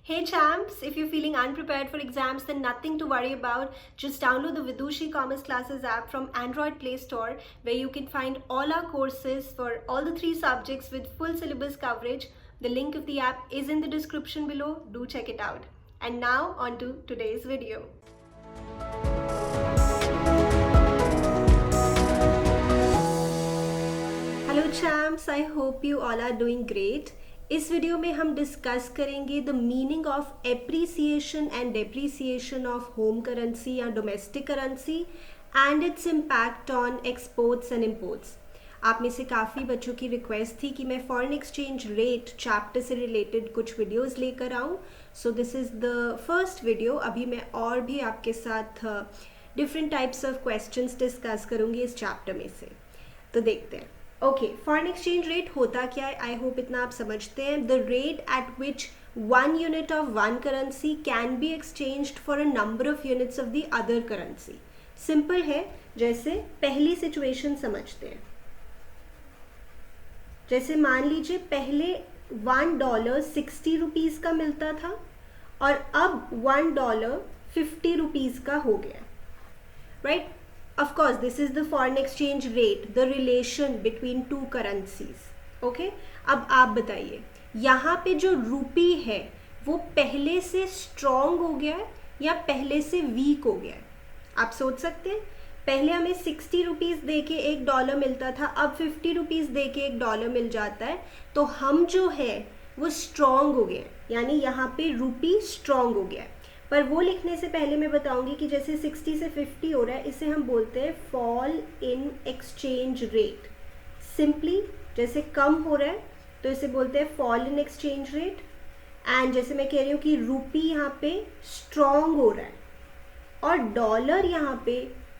Hey champs, if you're feeling unprepared for exams, then nothing to worry about. Just download the Vidushi Commerce Classes app from Android Play Store, where you can find all our courses for all the 3 subjects with full syllabus coverage. The link of the app is in the description below. Do check it out. And now on to today's video. Hello champs, I hope you all are doing great. इस video में हम discuss करेंगे the meaning of appreciation and depreciation of home currency या domestic currency and its impact on exports and imports. आप में से काफ़ी बच्चों की रिक्वेस्ट थी कि मैं फॉरेन एक्सचेंज रेट चैप्टर से रिलेटेड कुछ वीडियोस लेकर आऊँ। So this is the first video. अभी मैं और भी आपके साथ different types of questions discuss करूँगी इस चैप्टर में से। तो देखते हैं। ओके, फॉरेन एक्सचेंज रेट होता क्या है? आई होप इतना आप समझते हैं। The rate at which 1 unit of one currency can be exchanged for a number of units of the other currency. Simple है। जैसे पहली सिचुएशन समझते हैं। जैसे मान लीजिए पहले $1 60 रुपीज़ का मिलता था और अब $1 50 रुपीज़ का हो गया, right? Of course, this is the foreign exchange rate, the relation between two currencies. Okay? अब आप बताइए, यहाँ पे जो रूपी है वो पहले से स्ट्रॉन्ग हो गया है या पहले से वीक हो गया है? आप सोच सकते हैं। पहले हमें 60 रुपीज़ दे के $1 मिलता था, अब 50 रुपीज़ दे के $1 मिल जाता है, तो हम जो है वो स्ट्रॉन्ग हो गए, यानी यहाँ पे रूपी स्ट्रॉन्ग हो गया है। पर वो लिखने से पहले मैं बताऊंगी कि जैसे 60 से 50 हो रहा है, इसे हम बोलते हैं fall in exchange rate. Simply जैसे कम हो रहा है तो इसे बोलते हैं fall in exchange rate. And जैसे मैं कह रही हूँ कि रूपी यहाँ पे स्ट्रॉन्ग हो रहा है और डॉलर यहाँ पे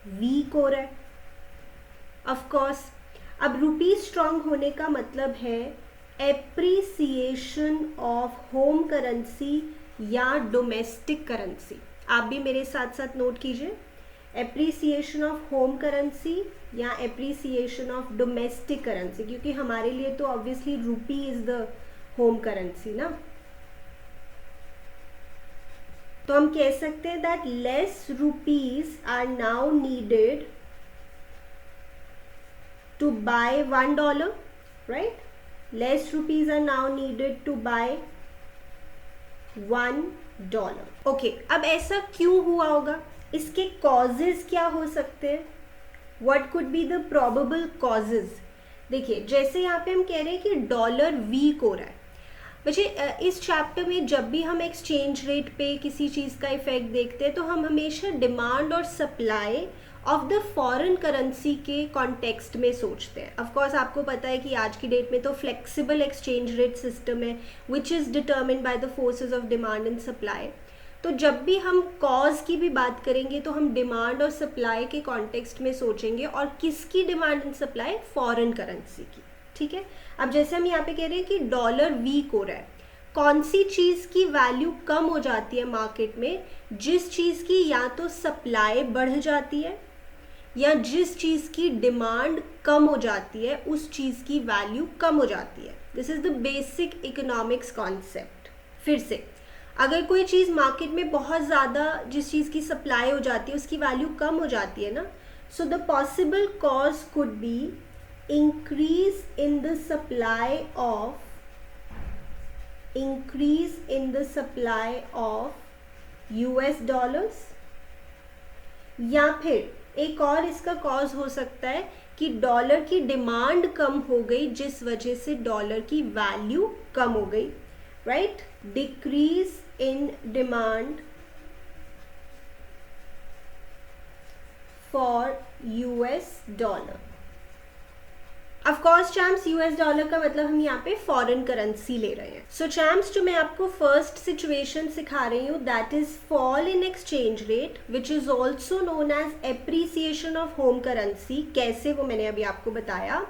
वीक हो रहा है। ऑफ कोर्स, अब रूपी स्ट्रॉन्ग होने का मतलब है एप्रिसिएशन ऑफ होम करेंसी या डोमेस्टिक करेंसी। आप भी मेरे साथ साथ नोट कीजिए, एप्रिसिएशन ऑफ होम करेंसी या एप्रिसिएशन ऑफ डोमेस्टिक करेंसी, क्योंकि हमारे लिए तो ऑब्वियसली रूपी इज द होम करेंसी ना। तो हम कह सकते हैं that less rupees are now needed to buy $1, right? Less rupees are now needed to buy $1। Okay, अब ऐसा क्यों हुआ होगा? इसके कॉजेज क्या हो सकते हैं? What could be the probable causes? देखिए, जैसे यहाँ पे हम कह रहे हैं कि डॉलर वीक हो रहा है। बच्चे, इस चैप्टर में जब भी हम एक्सचेंज रेट पे किसी चीज़ का इफेक्ट देखते हैं तो हम हमेशा डिमांड और supply of the foreign currency के कॉन्टेक्स्ट में सोचते हैं। ऑफ कोर्स आपको पता है कि आज की डेट में तो फ्लेक्सिबल एक्सचेंज रेट सिस्टम है which is determined by the forces of demand and supply. तो जब भी हम कॉज की भी बात करेंगे तो हम डिमांड और सप्लाई के कॉन्टेक्स्ट में सोचेंगे, और किसकी demand and supply? Foreign currency की। ठीक है। अब जैसे हम यहाँ पे कह रहे हैं कि डॉलर वीक हो रहा है, कौन सी चीज़ की वैल्यू कम हो जाती है मार्केट में? जिस चीज़ की या तो सप्लाई बढ़ जाती है या जिस चीज़ की डिमांड कम हो जाती है उस चीज़ की वैल्यू कम हो जाती है। This is the basic economics concept. फिर से, अगर कोई चीज़ मार्केट में बहुत ज़्यादा, जिस चीज़ की सप्लाई हो जाती है उसकी वैल्यू कम हो जाती है ना, so the possible cause could be increase in the supply of US dollars, या फिर एक और इसका कॉज हो सकता है कि डॉलर की डिमांड कम हो गई जिस वजह से डॉलर की वैल्यू कम हो गई, right? Decrease in demand for US dollar. Of course champs, US dollar का मतलब हम यहाँ पे फॉरेन करेंसी ले रहे हैं। सो चैम्प्स, जो मैं आपको फर्स्ट सिचुएशन सिखा रही हूँ that is fall in exchange rate which is also known as appreciation of home currency. कैसे, वो मैंने अभी आपको बताया।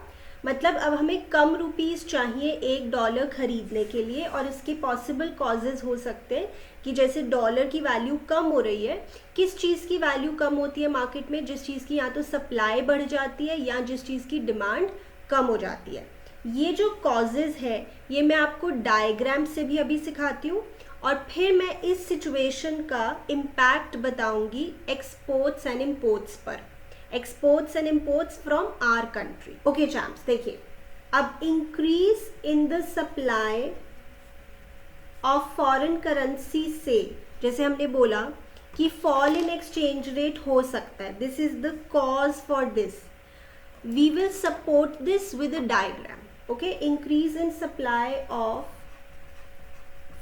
मतलब अब हमें कम रुपीज़ चाहिए $1 खरीदने के लिए, और इसके पॉसिबल कॉजेज हो सकते हैं कि जैसे डॉलर की वैल्यू कम हो रही है। किस चीज़ की वैल्यू कम होती है मार्केट में? जिस चीज़ की या तो सप्लाई बढ़ जाती है या जिस चीज़ की डिमांड कम हो जाती है। ये जो कॉजेज है ये मैं आपको डायग्राम से भी अभी सिखाती हूँ, और फिर मैं इस सिचुएशन का इम्पैक्ट बताऊंगी एक्सपोर्ट्स एंड इम्पोर्ट्स पर, exports and imports from our country. Okay champs, देखिए अब increase in the supply of foreign currency से, जैसे हमने बोला कि फॉल इन एक्सचेंज रेट हो सकता है, this is the cause for this, we will support this with a diagram. Okay, increase in supply of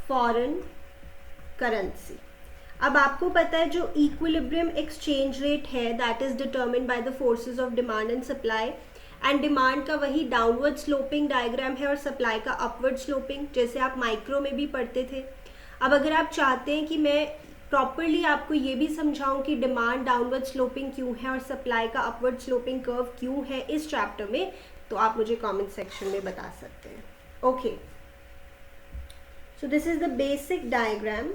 foreign currency. अब आपको पता है जो इक्विलिब्रियम एक्सचेंज रेट है that is determined by the forces of demand and supply, and demand का वही downward sloping diagram है और सप्लाई का अपवर्ड स्लोपिंग, जैसे आप माइक्रो में भी पढ़ते थे। अब अगर आप चाहते हैं कि मैं प्रॉपरली आपको ये भी समझाऊं कि डिमांड डाउनवर्ड स्लोपिंग क्यों है और सप्लाई का अपवर्ड स्लोपिंग कर्व क्यों है इस चैप्टर में, तो आप मुझे कमेंट सेक्शन में बता सकते हैं। Okay, so this is the basic diagram.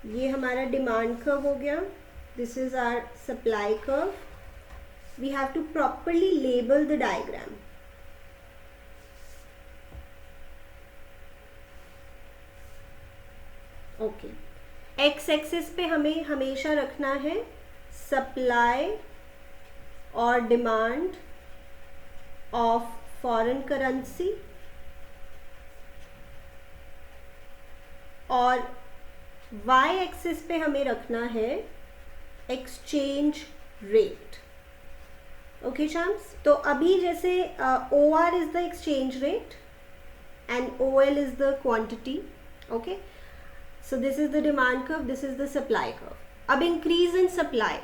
ये हमारा डिमांड कर्व हो गया, this is our supply curve. We have to properly label the diagram. Okay, x axis पे हमें हमेशा रखना है सप्लाई और डिमांड ऑफ फॉरेन करेंसी, और वाई एक्सिस पे हमें रखना है एक्सचेंज रेट। ओके चैम्प्स, तो अभी जैसे O R is the exchange rate and O L is the quantity. Okay, so this is the demand curve, this is the supply curve. अब increase in supply,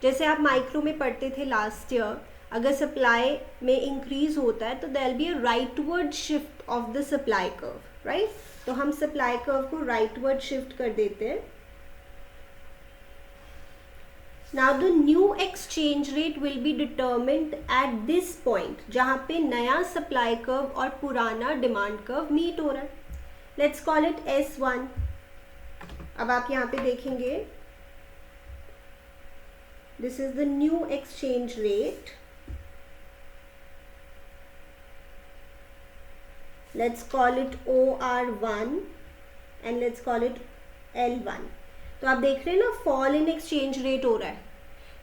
जैसे आप micro में पढ़ते थे last year, अगर सप्लाई में increase होता है तो there will be a rightward shift of the supply curve, right? तो हम सप्लाई कर्व को राइटवर्ड शिफ्ट कर देते हैं। Now the new exchange rate will be determined at this point, जहां पे नया सप्लाई कर्व और पुराना डिमांड कर्व मीट हो रहा है। Let's call it S1। अब आप यहाँ पे देखेंगे this is the new exchange rate, let's call it OR1 and let's call it L1। तो आप देख रहे हैं ना, फॉल इन एक्सचेंज रेट हो रहा है,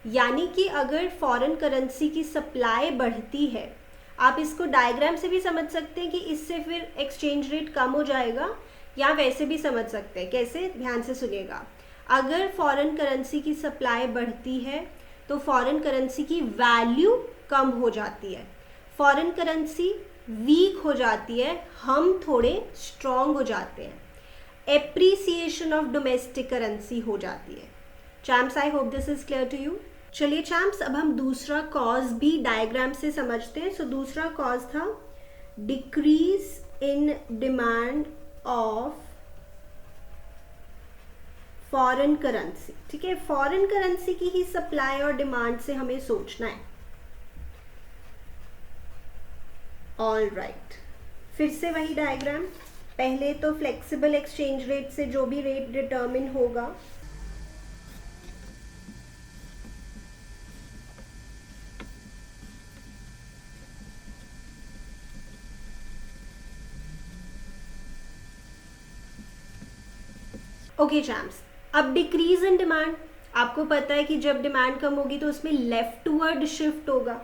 यानी कि अगर फॉरेन करेंसी की सप्लाई बढ़ती है, आप इसको डायग्राम से भी समझ सकते हैं कि इससे फिर एक्सचेंज रेट कम हो जाएगा, या वैसे भी समझ सकते हैं। कैसे, ध्यान से सुनिएगा। अगर फॉरेन करेंसी की सप्लाई बढ़ती है तो फॉरेन करेंसी की वैल्यू कम हो जाती है, फॉरेन करेंसी वीक हो जाती है, हम थोड़े स्ट्रॉन्ग हो जाते हैं, एप्रिसिएशन ऑफ डोमेस्टिक करेंसी हो जाती है। Champs, I hope this is clear to you. चलिए चैम्प्स, अब हम दूसरा कॉज भी डायग्राम से समझते हैं। सो दूसरा कॉज था decrease in demand of foreign currency. ठीक है, फॉरेन करेंसी की ही सप्लाई और डिमांड से हमें सोचना है। ऑल राइट, फिर से वही डायग्राम। पहले तो फ्लेक्सिबल एक्सचेंज रेट से जो भी रेट डिटर्मिन होगा, ओके चैम्प्स। अब डिक्रीज इन डिमांड, आपको पता है कि जब डिमांड कम होगी तो उसमें लेफ्टवर्ड शिफ्ट होगा।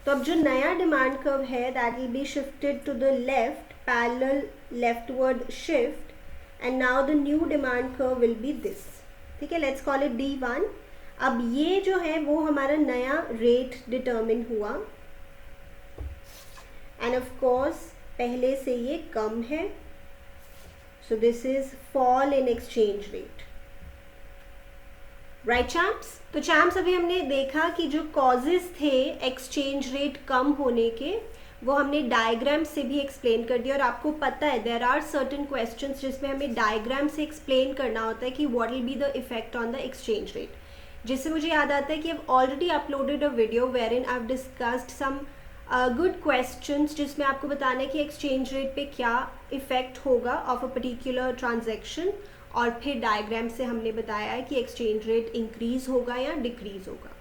तो अब जो नया डिमांड कर्व है that will be shifted to the left, parallel leftward shift, and now the new demand curve will be this. ठीक है, लेट्स कॉल इट D1। अब ये जो है वो हमारा नया रेट डिटर्मिन हुआ, एंड ऑफ कोर्स पहले से ये कम है, सो this is fall in exchange rate. Right champs? तो चैम्प्स, अभी हमने देखा कि जो कॉजेज थे एक्सचेंज रेट कम होने के, वो हमने डायग्राम से भी एक्सप्लेन कर दिया। और आपको पता है देयर आर सर्टेन क्वेश्चंस जिसमें हमें डायग्राम से एक्सप्लेन करना होता है कि what will be the effect on the exchange rate. जिससे मुझे याद आता है कि I already uploaded a video wherein I have discussed some good questions, जिसमें आपको बताना है कि एक्सचेंज रेट पे क्या इफेक्ट होगा ऑफ अ पर्टिकुलर ट्रांजैक्शन, और फिर डायग्राम से हमने बताया है कि एक्सचेंज रेट इंक्रीज होगा या डिक्रीज होगा।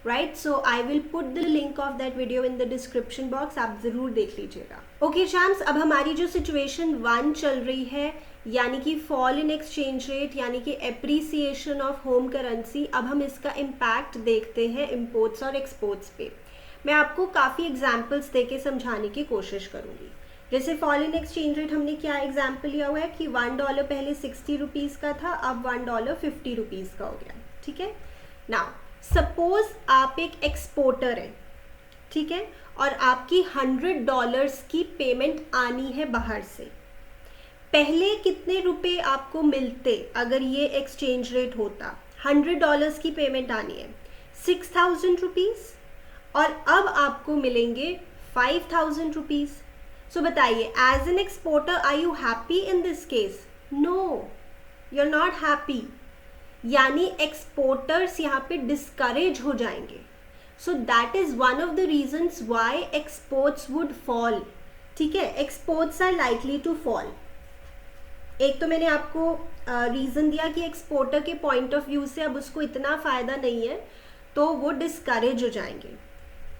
Right. So I will put the link of that video in the description box, आप ज़रूर देख लीजिएगा. ओके चैम्प्स, अब हमारी जो सिचुएशन 1 चल रही है, यानी कि फॉल इन एक्सचेंज रेट, यानी कि एप्रिसिएशन ऑफ होम करेंसी, अब हम इसका इम्पैक्ट देखते हैं इम्पोर्ट्स और एक्सपोर्ट्स पे. मैं आपको काफ़ी एग्जाम्पल्स दे के समझाने की कोशिश करूँगी. जैसे फॉल इन एक्सचेंज रेट हमने क्या एग्जाम्पल लिया हुआ है कि $1 पहले 60 रुपीज़ का था, अब $1 50 रुपीज़ का हो गया. ठीक है. नाउ सपोज आप एक एक्सपोर्टर हैं, ठीक है, और आपकी $100 की पेमेंट आनी है बाहर से. पहले कितने रुपए आपको मिलते अगर ये एक्सचेंज रेट होता? $100 की पेमेंट आनी है, 6000 रुपीज़, और अब आपको मिलेंगे 5000 रुपीज़. सो बताइए, as an exporter are you happy in this case? No, you are not happy. यानी एक्सपोर्टर्स यहाँ पे डिस्करेज हो जाएंगे. So that is one of the reasons why exports would fall. ठीक है, exports are likely to fall. एक तो मैंने आपको रीज़न दिया कि एक्सपोर्टर के पॉइंट ऑफ व्यू से अब उसको इतना फ़ायदा नहीं है, तो वो डिस्करेज हो जाएंगे.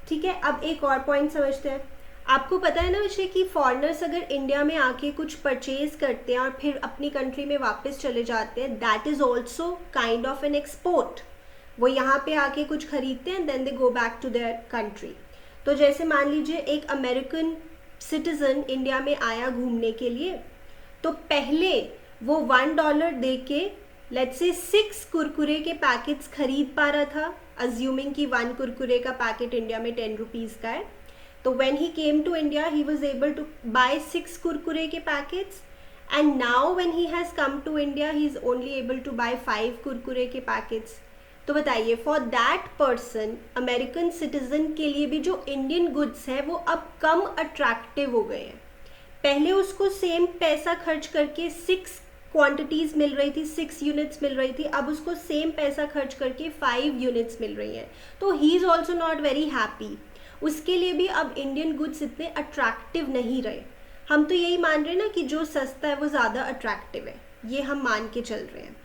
ठीक है. अब एक और पॉइंट समझते हैं. आपको पता है ना वैसे कि फॉरेनर्स अगर इंडिया में आके कुछ परचेज करते हैं और फिर अपनी कंट्री में वापस चले जाते हैं, that is also kind of an export. वो यहाँ पे आके कुछ खरीदते हैं, then they go back to their country. तो जैसे मान लीजिए एक अमेरिकन सिटीज़न इंडिया में आया घूमने के लिए, तो पहले वो $1 दे के लेट्स से 6 कुरकुरे के पैकेट्स खरीद पा रहा था, अज्यूमिंग कि 1 कुरकुरे का पैकेट इंडिया में 10 रुपीज़ का है. तो when he came to India, he was able to buy 6 Kurkure के packets, and now when he has come to India, he is only able to buy 5 Kurkure के पैकेट्स. तो बताइए, for that person, American citizen के लिए भी जो Indian goods है वो अब कम अट्रैक्टिव हो गए हैं. पहले उसको सेम पैसा खर्च करके 6 क्वांटिटीज़ मिल रही थी, 6 यूनिट्स मिल रही थी, अब उसको सेम पैसा खर्च करके 5 यूनिट्स मिल रही हैं. तो he is also not very happy. उसके लिए भी अब इंडियन गुड्स इतने अट्रैक्टिव नहीं रहे. हम तो यही मान रहे हैं ना कि जो सस्ता है वो ज़्यादा अट्रैक्टिव है, ये हम मान के चल रहे हैं.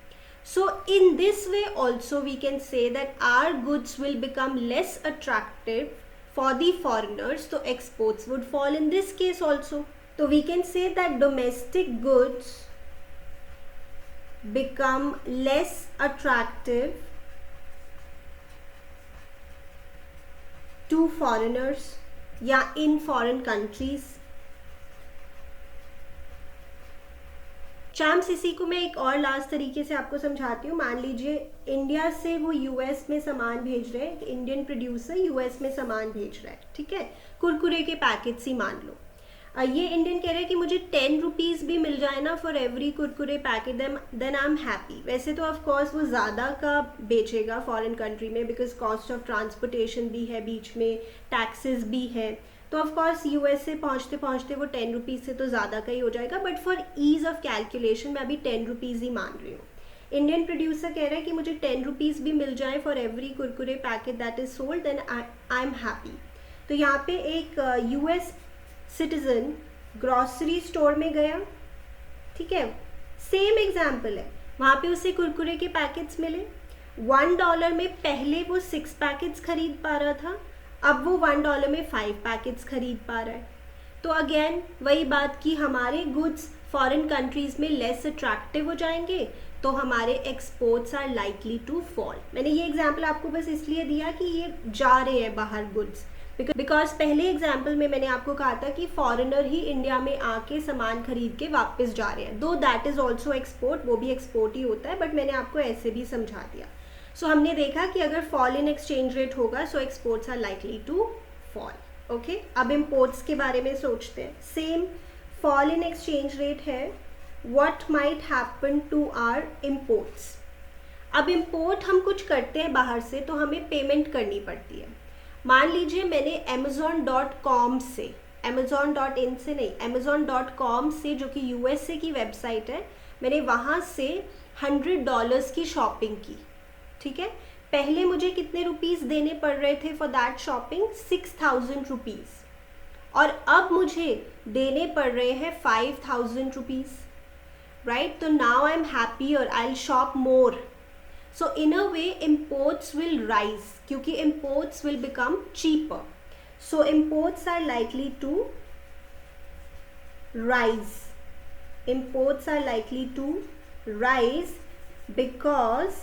So in this way also we can say that our goods will become less attractive for the foreigners, तो exports would fall in this case also. तो we can say that domestic goods become less attractive to foreigners या in foreign countries. Champs, इसी को मैं एक और last तरीके से आपको समझाती हूँ. मान लीजिए इंडिया से वो यूएस में सामान भेज रहे हैं, इंडियन प्रोड्यूसर यूएस में सामान भेज रहा है. ठीक है, कुरकुरे के पैकेट्स ही मान लो. ये इंडियन कह रहे हैं कि मुझे 10 रुपीज़ भी मिल जाए ना for every Kurkure packet, then I am happy. वैसे तो ऑफकोर्स वो ज़्यादा का बेचेगा फॉरेन कंट्री में, बिकॉज कॉस्ट ऑफ ट्रांसपोर्टेशन भी है, बीच में टैक्सेस भी है. तो ऑफकोर्स यूएस से पहुँचते पहुँचते वो 10 रुपीज़ से तो ज़्यादा का ही हो जाएगा. But for ease of calculation मैं अभी 10 रुपीज़ ही मान रही हूँ. इंडियन प्रोड्यूसर कह रहा है कि मुझे 10 रुपीज़ भी मिल जाए for every Kurkure packet that is sold, then I am happy. तो यहाँ पे एक यूएस सिटीजन ग्रॉसरी स्टोर में गया. ठीक है, सेम एग्जाम्पल है. वहाँ पे उसे कुरकुरे के पैकेट्स मिले. $1 में पहले वो 6 पैकेट्स खरीद पा रहा था, अब वो $1 में 5 पैकेट्स खरीद पा रहा है. तो अगेन वही बात कि हमारे गुड्स फॉरेन कंट्रीज़ में लेस अट्रैक्टिव हो जाएंगे, तो हमारे exports are likely to fall. मैंने ये एग्जाम्पल आपको बस इसलिए दिया कि ये जा रहे हैं बाहर गुड्स, बिकॉज पहले एग्जाम्पल में मैंने आपको कहा था कि फॉरेनर ही इंडिया में आके सामान खरीद के वापस जा रहे हैं. दो दैट इज़ ऑल्सो एक्सपोर्ट, वो भी एक्सपोर्ट ही होता है, बट मैंने आपको ऐसे भी समझा दिया. सो हमने देखा कि अगर फॉल इन एक्सचेंज रेट होगा, so exports are likely to fall. Okay, अब इम्पोर्ट्स के बारे में सोचते हैं. Same fall in exchange rate है, what might happen to our imports. अब इम्पोर्ट हम कुछ करते हैं बाहर से, तो हमें पेमेंट करनी पड़ती है. मान लीजिए मैंने amazon.com से, amazon.in से नहीं, amazon.com से, जो कि USA की वेबसाइट है, मैंने वहाँ से $100 की शॉपिंग की. ठीक है, पहले मुझे कितने रुपीज़ देने पड़ रहे थे फॉर दैट शॉपिंग? 6000 रुपीज़. और अब मुझे देने पड़ रहे हैं 5000 रुपीज़. राइट, तो now I am happier, I will shop more. So in a way imports will rise, क्योंकि imports will become cheaper. So imports are likely to rise. Imports are likely to rise because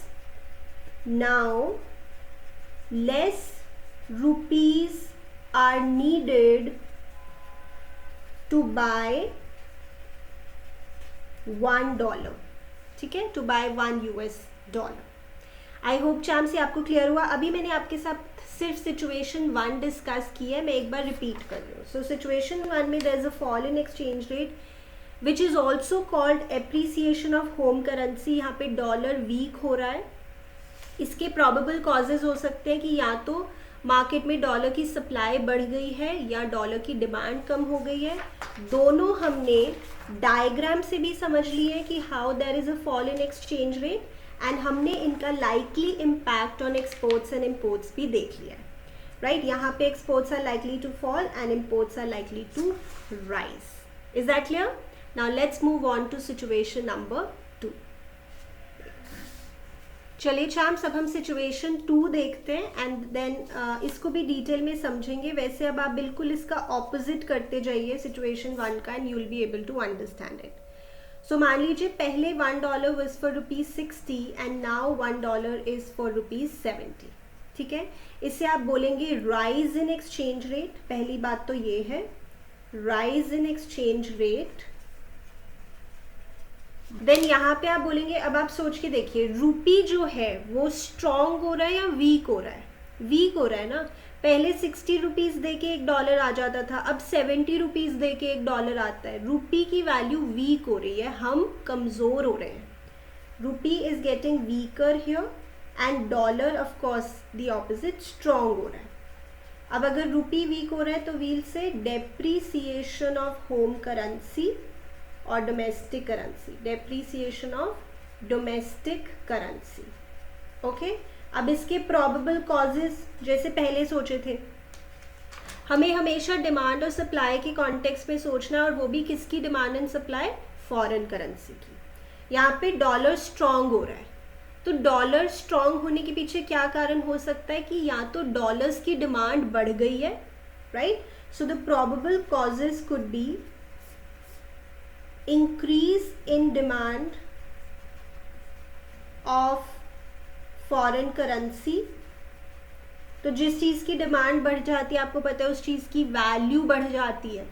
now less rupees are needed to buy $1. ठीक है, to buy $1. I hope चाम से आपको clear हुआ. अभी मैंने आपके साथ सिर्फ सिचुएशन 1 डिस्कस की है, मैं एक बार रिपीट कर रही हूँ. सो सिचुएशन 1 में there is a fall in exchange rate which is also called appreciation of home currency. यहाँ पे डॉलर वीक हो रहा है. इसके प्रॉबेबल कॉजेज हो सकते हैं कि या तो मार्केट में डॉलर की सप्लाई बढ़ गई है या डॉलर की डिमांड कम हो गई है. दोनों हमने डायग्राम से भी समझ लिए हैं कि how there is a fall in exchange rate, and हमने इनका likely impact on exports and imports भी देख लिया है. राइट, यहाँ पे exports are likely to fall and imports are likely to rise. Is that clear? Now let's move on to situation number 2. चलिए champs, अब हम सिचुएशन 2 देखते हैं एंड देन इसको भी डिटेल में समझेंगे. वैसे अब आप बिल्कुल इसका ऑपोजिट करते जाइए सिचुएशन 1 का, and you will be able to understand it. So मान लीजिए पहले $1 was for ₹60 and now $1 is for ₹70. ठीक है, इससे आप बोलेंगे राइज इन एक्सचेंज रेट. पहली बात तो ये है, rise in exchange rate. Then यहाँ पे आप बोलेंगे, अब आप सोच के देखिए, रूपी जो है वो स्ट्रॉन्ग हो रहा है या वीक हो रहा है? वीक हो रहा है ना. पहले 60 रुपीज़ दे के $1 आ जाता था, अब 70 रुपीज़ दे के $1 आता है. रूपी की वैल्यू वीक हो रही है, हम कमज़ोर हो रहे हैं. रूपी is getting weaker here and dollar of course the opposite strong हो रहा है. अब अगर रूपी वीक हो रहा है तो वील से डेप्रीसिएशन ऑफ होम करेंसी और domestic currency. Depreciation of domestic currency. Okay, अब इसके प्रॉबेबल कॉजेज जैसे पहले सोचे थे, हमें हमेशा डिमांड और सप्लाई के कॉन्टेक्स्ट में सोचना है, और वो भी किसकी demand and supply? Foreign currency की. यहाँ पे डॉलर स्ट्रॉन्ग हो रहा है, तो डॉलर स्ट्रॉन्ग होने के पीछे क्या कारण हो सकता है कि या तो डॉलर्स की डिमांड बढ़ गई है. Right, so the probable causes could be increase in demand of foreign currency. तो जिस चीज़ की डिमांड बढ़ जाती है, आपको पता है उस चीज़ की वैल्यू बढ़ जाती है.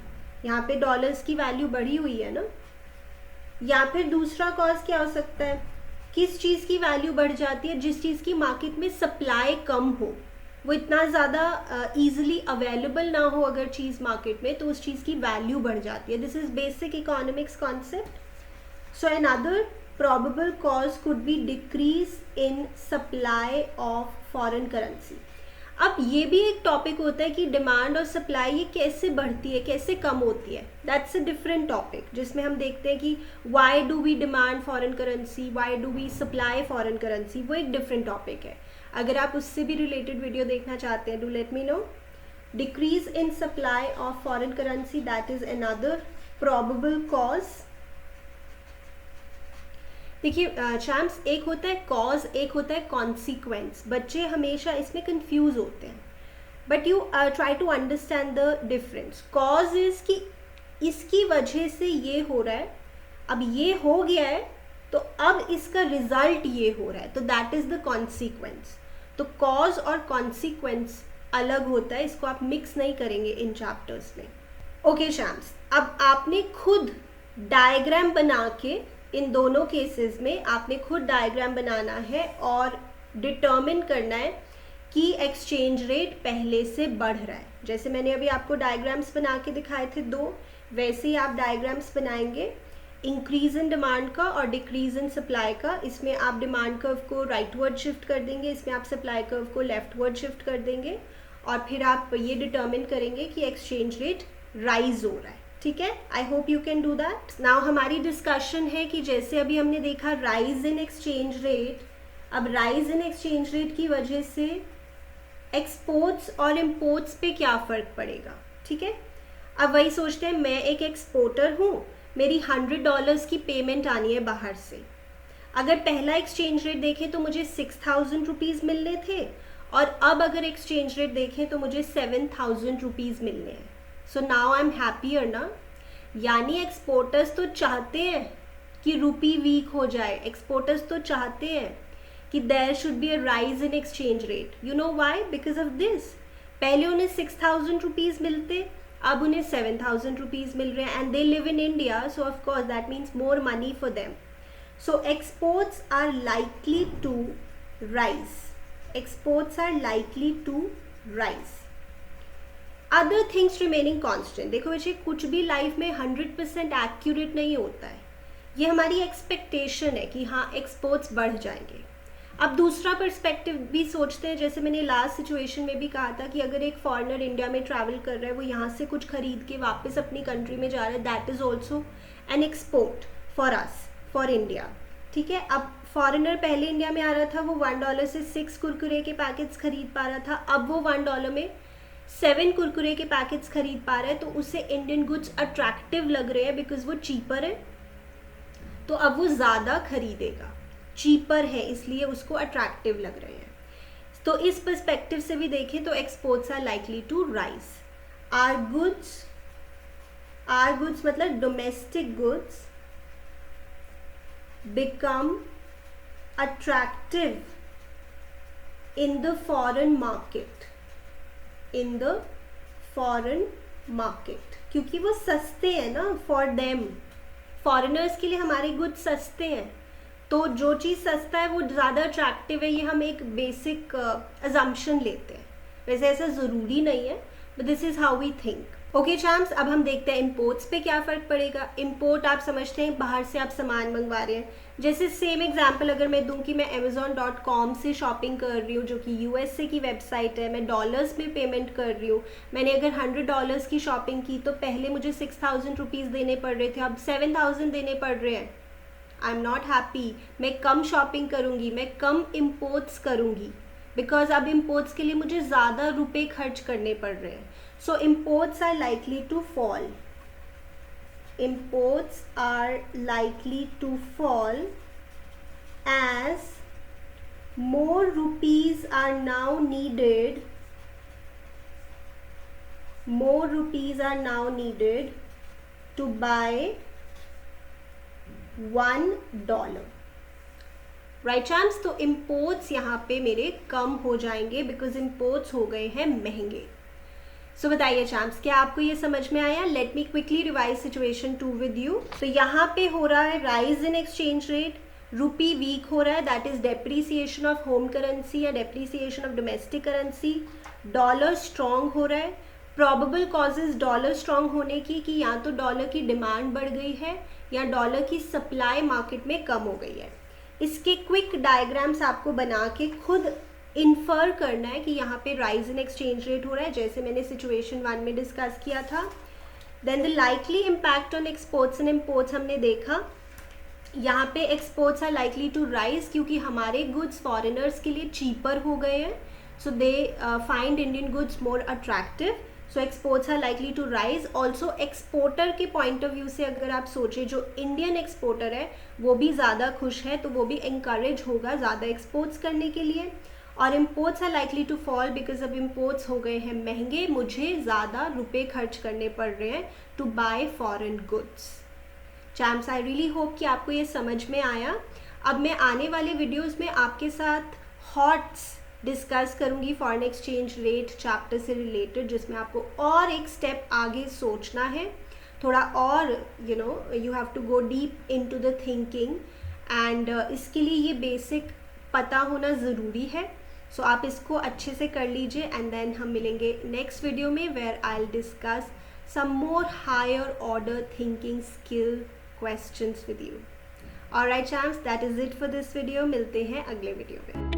यहाँ पे डॉलर्स की वैल्यू बढ़ी हुई है ना. या फिर दूसरा कॉज क्या हो सकता है, किस चीज़ की वैल्यू बढ़ जाती है? जिस चीज़ की मार्केट में सप्लाई कम हो, वो इतना ज़्यादा ईजिली अवेलेबल ना हो अगर चीज़ मार्केट में, तो उस चीज़ की वैल्यू बढ़ जाती है. This is basic economics concept. So another probable cause could be decrease in supply of foreign currency. अब ये भी एक टॉपिक होता है कि डिमांड और सप्लाई ये कैसे बढ़ती है, कैसे कम होती है. दैट्स अ डिफरेंट टॉपिक, जिसमें हम देखते हैं कि why do we demand foreign currency, why do we supply foreign currency. वो एक डिफरेंट टॉपिक है. अगर आप उससे भी रिलेटेड वीडियो देखना चाहते हैं, do let me know. Decrease in supply of foreign currency, that is another probable cause. देखिए चैम्प्स, एक होता है कॉज, एक होता है कॉन्सिक्वेंस. बच्चे हमेशा इसमें कंफ्यूज होते हैं, but you try to understand the difference. Cause is कि इसकी वजह से ये हो रहा है, अब ये हो गया है तो अब इसका रिजल्ट ये हो रहा है, तो दैट इज द कॉन्सिक्वेंस. तो कॉज और कॉन्सिक्वेंस अलग होता है, इसको आप मिक्स नहीं करेंगे इन चैप्टर्स में. ओके चैम्प्स, अब आपने खुद डायग्राम बना के, इन दोनों केसेस में आपने खुद डायग्राम बनाना है और डिटर्मिन करना है कि एक्सचेंज रेट पहले से बढ़ रहा है. जैसे मैंने अभी आपको डायग्राम्स बना के दिखाए थे 2, वैसे ही आप डायग्राम्स बनाएंगे इंक्रीज इन डिमांड का और डिक्रीज इन सप्लाई का. इसमें आप डिमांड कर्व को राइटवर्ड शिफ्ट कर देंगे, इसमें आप सप्लाई कर्व को लेफ्टवर्ड शिफ्ट कर देंगे, और फिर आप ये डिटर्मिन करेंगे कि एक्सचेंज रेट राइज हो रहा है. ठीक है, I hope you can do that. Now हमारी डिस्कशन है कि जैसे अभी हमने देखा राइज इन एक्सचेंज रेट, अब राइज इन एक्सचेंज रेट की वजह से एक्सपोर्ट्स और इम्पोर्ट्स पे क्या फ़र्क पड़ेगा. ठीक है, अब वही सोचते हैं, मैं एक एक्सपोर्टर हूँ, मेरी $100 की पेमेंट आनी है बाहर से. अगर पहला एक्सचेंज रेट देखें तो मुझे 6,000 रुपीज़ मिलने थे, और अब अगर एक्सचेंज रेट देखें तो मुझे 7,000 रुपीज़ मिलने हैं. So now I am happier ना. यानी एक्सपोर्टर्स तो चाहते हैं कि रुपी वीक हो जाए, एक्सपोर्टर्स तो चाहते हैं कि there should be a rise in exchange rate. You know why? Because of this. पहले उन्हें 6,000 रुपीज़ मिलते, अब उन्हें 7,000 रुपीज़ मिल रहे हैं, and they live in India, so of course that means more money for them. So exports are likely to rise. Exports are likely to rise. Other things remaining constant. देखो बच्चे, कुछ भी लाइफ में 100% accurate नहीं होता है. ये हमारी एक्सपेक्टेशन है कि हाँ एक्सपोर्ट्स बढ़ जाएंगे. अब दूसरा पर्सपेक्टिव भी सोचते हैं, जैसे मैंने लास्ट सिचुएशन में भी कहा था कि अगर एक फॉरेनर इंडिया में ट्रैवल कर रहा है, वो यहाँ से कुछ खरीद के वापस अपनी कंट्री में जा रहा है, that is also an export for us, for India. ठीक है. अब फॉरेनर पहले इंडिया में आ रहा था, वो $1 से 6 कुरकुरे के पैकेट्स खरीद पा रहा था, अब वो $1 में 7 कुरकुरे के पैकेट्स खरीद पा रहा है, तो उससे इंडियन गुड्स अट्रैक्टिव लग रहे हैं बिकॉज वो चीपर है, तो अब वो ज़्यादा खरीदेगा. चीपर है इसलिए उसको अट्रैक्टिव लग रहे हैं. तो इस पर्सपेक्टिव से भी देखें तो exports are likely to rise. Our goods मतलब domestic goods become attractive in the foreign market. In the foreign market, क्योंकि वो सस्ते हैं ना फॉर देम. फॉरेनर्स के लिए हमारे गुड्स सस्ते हैं, तो जो चीज़ सस्ता है वो ज़्यादा अट्रैक्टिव है. ये हम एक बेसिक अजम्पशन लेते हैं, वैसे ऐसा ज़रूरी नहीं है, but this is how we think. Okay champs, अब हम देखते हैं इम्पोर्ट्स पे क्या फ़र्क पड़ेगा. इम्पोर्ट आप समझते हैं बाहर से आप सामान मंगवा रहे हैं. जैसे सेम एग्जांपल अगर मैं दूं कि मैं Amazon.com से शॉपिंग कर रही हूँ, जो कि USA की वेबसाइट है, मैं डॉलर्स में पेमेंट कर रही हूँ. मैंने अगर $100 की शॉपिंग की तो पहले मुझे 6,000 रुपीज़ देने पड़ रहे थे, अब 7,000 देने पड़ रहे हैं. I am not happy. मैं कम शॉपिंग करूँगी, मैं कम इम्पोर्ट्स करूँगी, बिकॉज अब इम्पोर्ट्स के लिए मुझे ज़्यादा रुपए खर्च करने पड़ रहे हैं. So imports are likely to fall. Imports are likely to fall as more rupees are now needed. More rupees are now needed to buy $1. Right champs. तो इम्पोर्ट्स यहाँ पे मेरे कम हो जाएंगे बिकॉज इम्पोर्ट्स हो गए हैं महंगे. सो बताइए चैम्प्स, क्या आपको ये समझ में आया? Let me quickly revise situation 2 with you. तो यहाँ पे हो रहा है rise in exchange rate, rupee weak हो रहा है, that is depreciation of home currency या depreciation of domestic currency. Dollar strong हो रहा है. प्रॉबेबल कॉजेज डॉलर स्ट्रॉन्ग होने की कि या तो डॉलर की डिमांड बढ़ गई है या डॉलर की सप्लाई मार्केट में कम हो गई है. इसके क्विक डायग्राम्स आपको बना के खुद इन्फर करना है कि यहाँ पे राइज इन एक्सचेंज रेट हो रहा है, जैसे मैंने सिचुएशन 1 में डिस्कस किया था. Then the likely impact on exports and imports हमने देखा. यहाँ पे exports are likely to rise क्योंकि हमारे गुड्स फॉरेनर्स के लिए चीपर हो गए हैं, so they find Indian goods more attractive. So exports are likely to rise. Also exporter के पॉइंट ऑफ व्यू से अगर आप सोचें, जो इंडियन एक्सपोर्टर है वो भी ज़्यादा खुश है, तो वो भी इंकरेज होगा ज़्यादा एक्सपोर्ट्स करने के लिए. और imports are likely to fall because अब इम्पोर्ट्स हो गए हैं महंगे, मुझे ज़्यादा रुपए खर्च करने पड़ रहे हैं to buy foreign goods. Champs, I really hope कि आपको ये समझ में आया. अब मैं आने वाले वीडियोस में आपके साथ हॉट्स डिस्कस करूँगी फॉरेन एक्सचेंज रेट चैप्टर से रिलेटेड, जिसमें आपको और एक स्टेप आगे सोचना है, थोड़ा और you have to go deep into the thinking, and इसके लिए ये बेसिक पता होना ज़रूरी है. सो आप इसको अच्छे से कर लीजिए, एंड देन हम मिलेंगे नेक्स्ट वीडियो में where I will discuss some more higher order thinking skill questions with you. Alright champs, that is it for this video. मिलते हैं अगले वीडियो में.